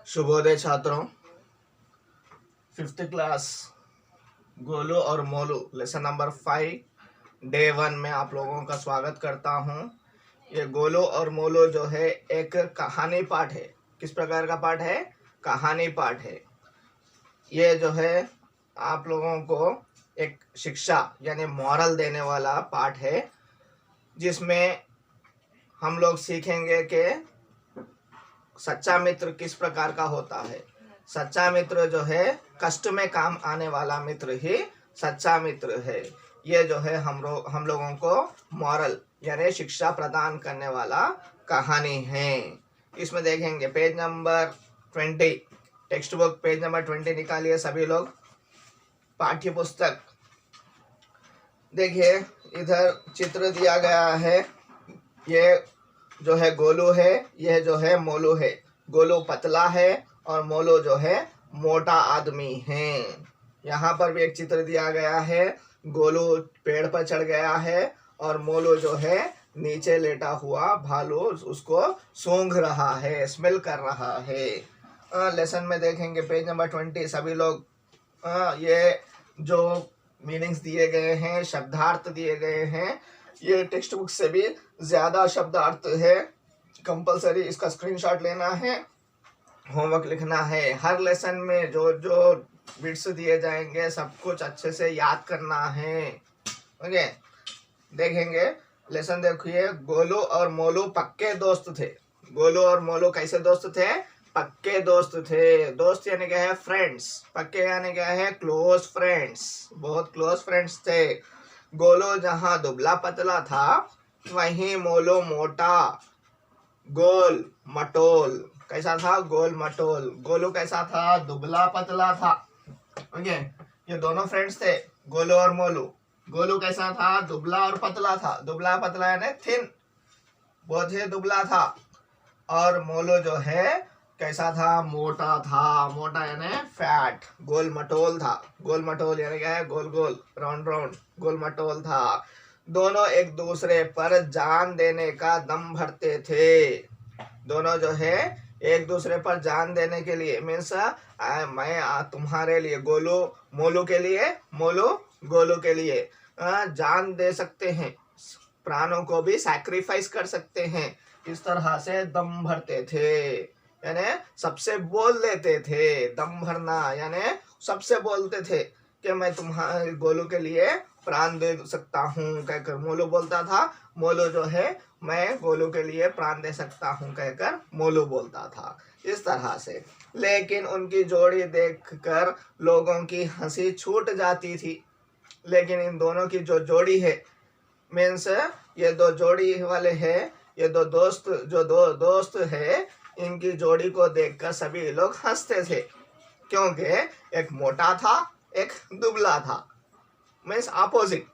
शुभोदय छात्रों। Fifth class Golu और Molu lesson number 5 day 1 में आप लोगों का स्वागत करता हूं। ये गोलू और मोलू जो है एक कहानी पाठ है। किस प्रकार का पाठ है? कहानी पाठ है। ये जो है आप लोगों को एक शिक्षा यानी मॉरल देने वाला पाठ है, जिसमें हम लोग सीखेंगे कि सच्चा मित्र किस प्रकार का होता है। सच्चा मित्र जो है कष्ट में काम आने वाला मित्र ही सच्चा मित्र है। ये जो है हम लोगों को मॉरल यानी शिक्षा प्रदान करने वाला कहानी है। इसमें देखेंगे page number 20, text book page number 20 निकालिए सभी लोग। पाठ्य पुस्तक देखिए, इधर चित्र दिया गया है। ये जो है गोलू है, यह जो है मोलू है। गोलू पतला है और मोलू जो है मोटा आदमी है। यहाँ पर भी एक चित्र दिया गया है। गोलू पेड़ पर चढ़ गया है और मोलू जो है नीचे लेटा हुआ भालू उसको सूंघ रहा है, स्मेल कर रहा है। लेसन में देखेंगे पेज नंबर 20 सभी लोग। ये जो मीनिंग्स दिए गए हैं, शब्दार्थ दिए गए हैं, ये टेक्स्ट बुक से भी ज्यादा शब्दार्थ है। कंपलसरी इसका स्क्रीनशॉट लेना है, होमवर्क लिखना है। हर लेसन में जो जो बिट्स दिए जाएंगे सब कुछ अच्छे से याद करना है। ओके, देखेंगे लेसन। देखिए, गोलू और मोलू पक्के दोस्त थे। गोलू और मोलू कैसे दोस्त थे? पक्के दोस्त थे। दोस्त यानी क्या है? फ्रेंड्स। पक्के यानी क्या है? क्लोज फ्रेंड्स, बहुत क्लोज फ्रेंड्स थे। गोलू जहां दुबला पतला था वहीं मोलू मोटा गोल मटोल। कैसा था? गोल मटोल। गोलू कैसा था? दुबला पतला था। ओके, ये दोनों फ्रेंड्स थे, गोलू और मोलू। गोलू कैसा था? दुबला और पतला था। दुबला पतला यानी थिन, बहुत ही दुबला था। और मोलू जो है कैसा था? मोटा था। मोटा यानी फैट। गोल मटोल था। गोल मटोल यानी क्या है? गोल गोल, राउंड राउंड, गोल मटोल था। दोनों एक दूसरे पर जान देने का दम भरते थे। दोनों जो है एक दूसरे पर जान देने के लिए, मीन्स मैं तुम्हारे लिए, गोलू मोलू के लिए, मोलू गोलू के लिए जान दे सकते हैं, प्राणों को भी सैक्रिफाइस कर सकते हैं। इस तरह से दम भरते थे, यानी सबसे बोल लेते थे। दम भरना यानी सबसे बोलते थे कि मैं तुम्हारे गोलू के लिए प्राण दे सकता हूँ कहकर मोलू बोलता था। मोलू जो है मैं गोलू के लिए प्राण दे सकता हूँ कहकर मोलू बोलता था। इस तरह से। लेकिन उनकी जोड़ी देखकर लोगों की हंसी छूट जाती थी। लेकिन इन दोनों की जो जोड़ी है, मीन्स ये दो जोड़ी वाले हैं, ये दो दोस्त, जो दो दोस्त है, इनकी जोड़ी को देखकर सभी लोग हंसते थे, क्योंकि एक मोटा था, एक दुबला था। मीन्स अपोजिट,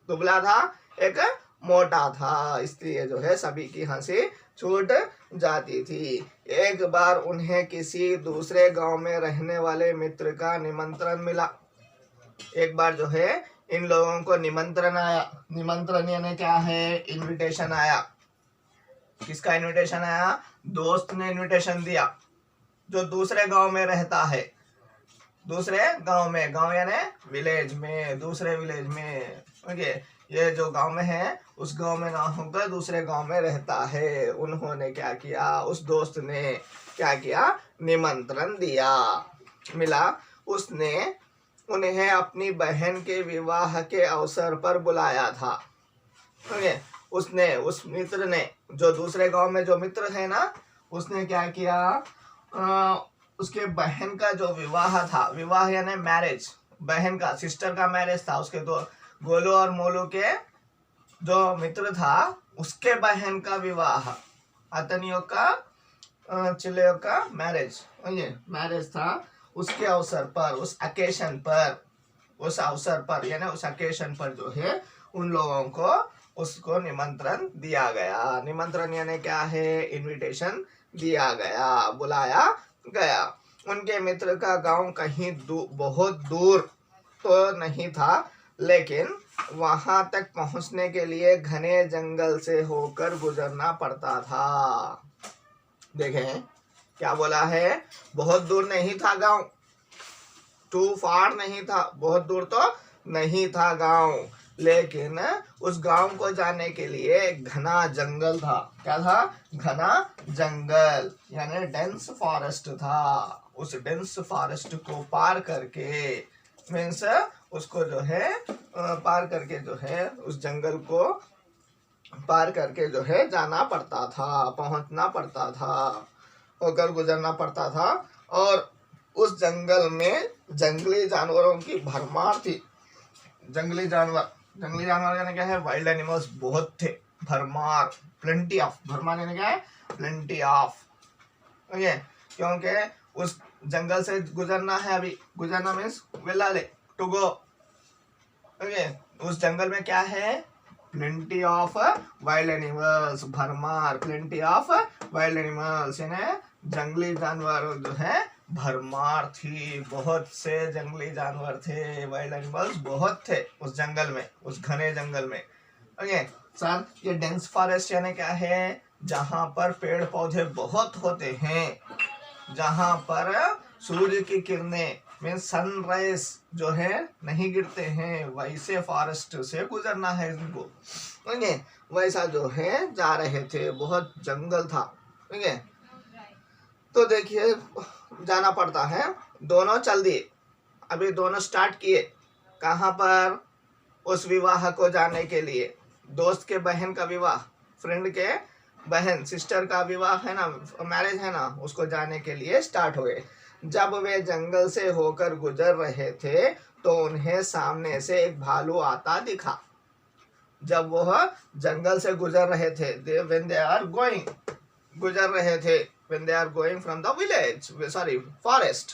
दुबला था, एक मोटा था। इसलिए जो है सभी की हंसी छूट जाती थी। एक बार उन्हें किसी दूसरे गांव में रहने वाले मित्र का निमंत्रण मिला। एक बार जो है इन लोगों को निमंत्रण आया। निमंत्रण यानी क्या है? इनविटेशन आया। किसका इनविटेशन आया? दोस्त ने इनविटेशन दिया, जो दूसरे गांव में रहता है। दूसरे गांव में, गांव यानी विलेज में, दूसरे विलेज में। ओके, ये जो गांव में है उस गांव में ना होकर दूसरे गांव में रहता है। उन्होंने क्या किया? उस दोस्त ने क्या किया? निमंत्रण दिया। मिला। उसने उन्हें अपनी बहन के विवाह के अवसर पर बुलाया था। ओके, उसने, उस मित्र ने, जो दूसरे गांव में जो मित्र है ना, उसने क्या किया? उसके बहन का जो विवाह था, विवाह यानी मैरिज, बहन का, सिस्टर का मैरिज था। उसके दो, गोलू और मोलू के जो मित्र था उसके बहन का विवाह, अतनियों का, चिल्लियों का मैरिज, ये मैरिज था। उसके अवसर पर, उस अकेशन पर, उस अवसर पर यानी उस अकेशन पर जो है उन लोगों को, उसको निमंत्रण दिया गया। निमंत्रण यानी क्या है? इनविटेशन दिया गया, बुलाया गया। उनके मित्र का गांव कहीं बहुत दूर तो नहीं था, लेकिन वहां तक पहुंचने के लिए घने जंगल से होकर गुजरना पड़ता था। देखें क्या बोला है? बहुत दूर नहीं था गांव, टू फार नहीं था, बहुत दूर तो नहीं था गांव, लेकिन उस गांव को जाने के लिए एक घना जंगल था। क्या था? घना जंगल, यानी डेंस फॉरेस्ट था। उस डेंस फॉरेस्ट को पार करके मीन्स उसको जो है पार करके जो है उस जंगल को पार करके जो है जाना पड़ता था, पहुंचना पड़ता था, होकर गुजरना पड़ता था। और उस जंगल में जंगली जानवरों की भरमार थी। जंगली जानवर यानी क्या है? वाइल्ड एनिमल्स बहुत थे, भरमार, प्लेंटी ऑफ। भरमार यानी क्या है? Plenty of. ओके, क्योंकि उस जंगल से गुजरना है। अभी गुजरना मीन्स वेलाले, टू गो। ओके, उस जंगल में क्या है? प्लेंटी ऑफ वाइल्ड एनिमल्स, भरमार, प्लेंटी ऑफ वाइल्ड एनिमल्स, यानी जंगली जानवर जो है भरमार थी। बहुत से जंगली जानवर थे, वाइल्ड एनिमल्स बहुत थे उस जंगल में, उस घने जंगल में। ओके सर, ये डेंस फॉरेस्ट यानी क्या है? जहां पर पेड़ पौधे बहुत होते हैं, जहां पर सूर्य की किरणें मीन सनराइज जो है नहीं गिरते हैं, वैसे फॉरेस्ट से गुजरना है इनको। ओके, वैसा जो है जा रहे थे, बहुत जंगल था। ओके, तो देखिए जाना पड़ता है। दोनों चल दिए, अभी दोनों स्टार्ट किए। कहाँ पर? उस विवाह को जाने के लिए, दोस्त के बहन का विवाह, फ्रेंड के बहन, सिस्टर का विवाह है ना, मैरिज है ना, उसको जाने के लिए स्टार्ट हुए। जब वे जंगल से होकर गुजर रहे थे तो उन्हें सामने से एक भालू आता दिखा। जब वह जंगल से गुजर रहे थे, when they are going, गुजर रहे थे, when they are going from the village, sorry forest,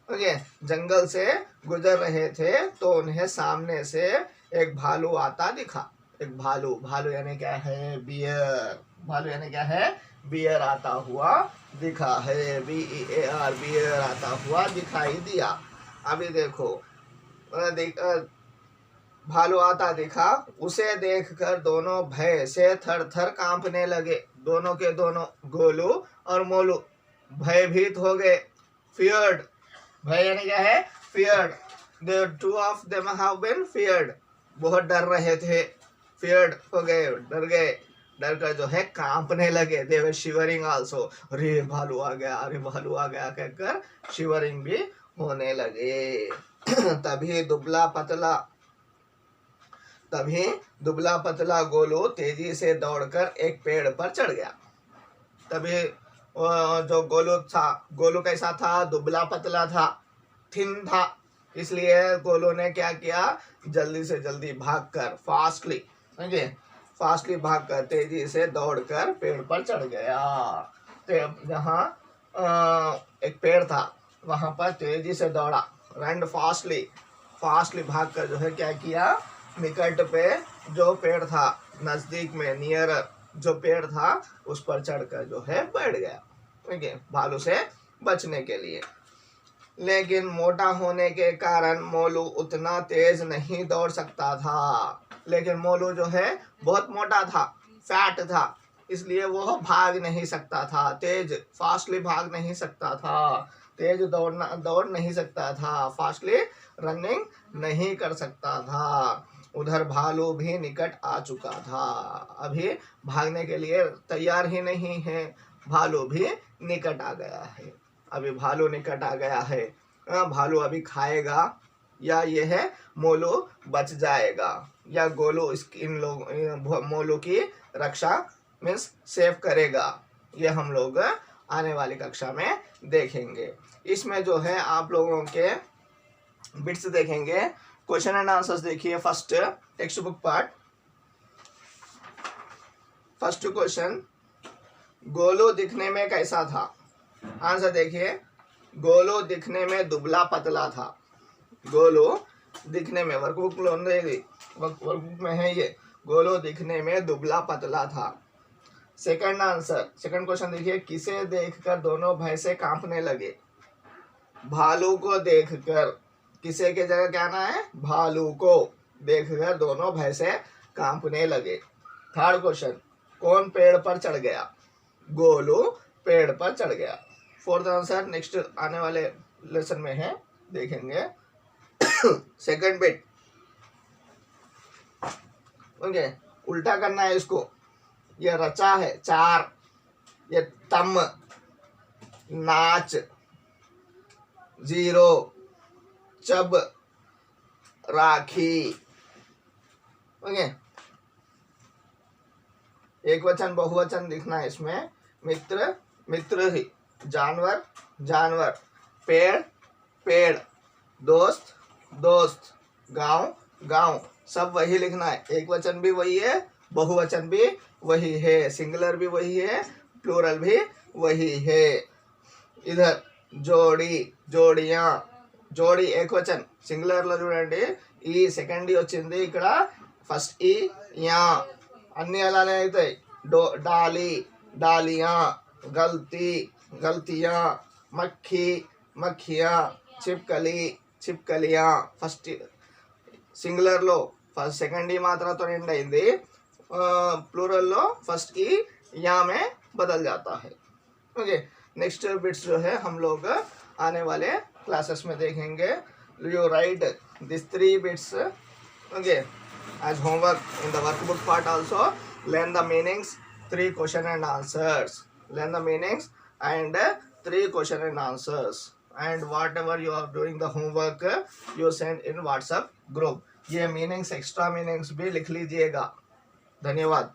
okay, जंगल से गुजर रहे थे तो उन्हें सामने से एक भालू आता दिखा। एक भालू, भालू यानी क्या है? बियर। भालू यानी क्या है? बियर आता हुआ दिखा है, BEAR, बियर आता हुआ दिखाई दिया। अभी देखो, भालू आता दिखा, उसे देखकर दोनों भय से थर थर कांपने लगे। दोनों के दोनों, गोलू और मोलू, भयभीत हो गए। फियर्ड, भय यानी क्या है? Feared. The two of them have been feared, बहुत डर रहे थे, फियर्ड हो गए, डर गए, डर कर जो है कांपने लगे। They were shivering also, अरे भालू आ गया, अरे भालू आ गया कहकर शिवरिंग भी होने लगे। तभी दुबला पतला गोलू तेजी से दौड़कर एक पेड़ पर चढ़ गया। तभी जो गोलू कैसा था? दुबला पतला था, थिन था, इसलिए गोलू ने क्या किया? जल्दी से जल्दी भागकर, फास्टली भागकर, तेजी से दौड़कर पेड़ पर चढ़ गया। तो जहाँ एक पेड़ था वहां पर तेजी से दौड़ा, रन फास्टली भागकर जो है क्या किया? निकट पे जो पेड़ था, नजदीक में, नियर जो पेड़ था, उस पर चढ़कर जो है बैठ गया, ठीक है, भालू से बचने के लिए। लेकिन मोटा होने के कारण मोलू उतना तेज नहीं दौड़ सकता था। लेकिन मोलू जो है बहुत मोटा था, फैट था, इसलिए वो भाग नहीं सकता था, तेज फास्टली भाग नहीं सकता था, तेज दौड़ नहीं सकता था, फास्टली रनिंग नहीं कर सकता था। उधर भालू भी निकट आ चुका था, अभी भागने के लिए तैयार ही नहीं है, भालू भी निकट आ गया है। अभी भालू निकट आ गया है, भालू अभी खाएगा या ये है मोलू बच जाएगा, या गोलू इन मोलू की रक्षा मीन्स सेव करेगा, ये हम लोग आने वाली कक्षा में देखेंगे। इसमें जो है आप लोगों के बिट्स देखेंगे, क्वेश्चन एंड आंसर्स देखिए। First text book part, first question, Golu दिखने में कैसा था? आंसर देखिए, गोलू दिखने में दुबला पतला था। गोलू दिखने में, वर्कबुक में है ये, गोलू दिखने में दुबला पतला था। सेकंड आंसर, सेकंड क्वेश्चन देखिए, किसे देखकर दोनों भय से कांपने लगे? भालू को देखकर, किसे के जगह क्या आना है? भालू को देखकर दोनों भय से कांपने लगे। थर्ड क्वेश्चन, कौन पेड़ पर चढ़ गया? गोलू पेड़ पर चढ़ गया। फोर्थ आंसर नेक्स्ट आने वाले लेसन में है, देखेंगे। सेकंड बिट, ओके, उल्टा करना है इसको। ये रचा है चार, ये तम, नाच, जीरो, चब, राखी, ओके। एक वचन बहुवचन दिखना है इसमें। मित्र, मित्र ही, जानवर, जानवर, पेड़, पेड़, दोस्त, दोस्त, गांव, गांव, सब वही लिखना है। एक वचन भी वही है, बहुवचन भी वही है, सिंगुलर भी वही है, प्लूरल भी वही है। इधर जोड़ी, जोड़ियां, जोड़ी एक वचन, సింగులర్ లో చూడండి ఈ సెకండ్ ఈ వచ్చింది, ఇక్కడ ఫస్ట్ ఈ యా, అన్ని అలానే అవుతాయి। डाली, डालियां, गलती, गलतियां, मक्खी, मक्खियां, छिपकली, छिपकलियां। फस्ट సింగులర్ లో फर्स्ट सेकंड ఈ మాత్రతో ఎండ్ అయింది, प्लूरल लो फर्स्ट ई या में बदल जाता है, ओके। नेक्स्ट बिट्स जो है हम लोग आने वाले क्लासेस में देखेंगे। You right this 3 bits, okay, as homework in the workbook part also. Learn the meanings, 3 question and answers. Learn the meanings and 3 question and answers. And whatever you are doing the homework, you send in WhatsApp group. ये meanings, extra meanings भी लिख लीजिएगा। धन्यवाद।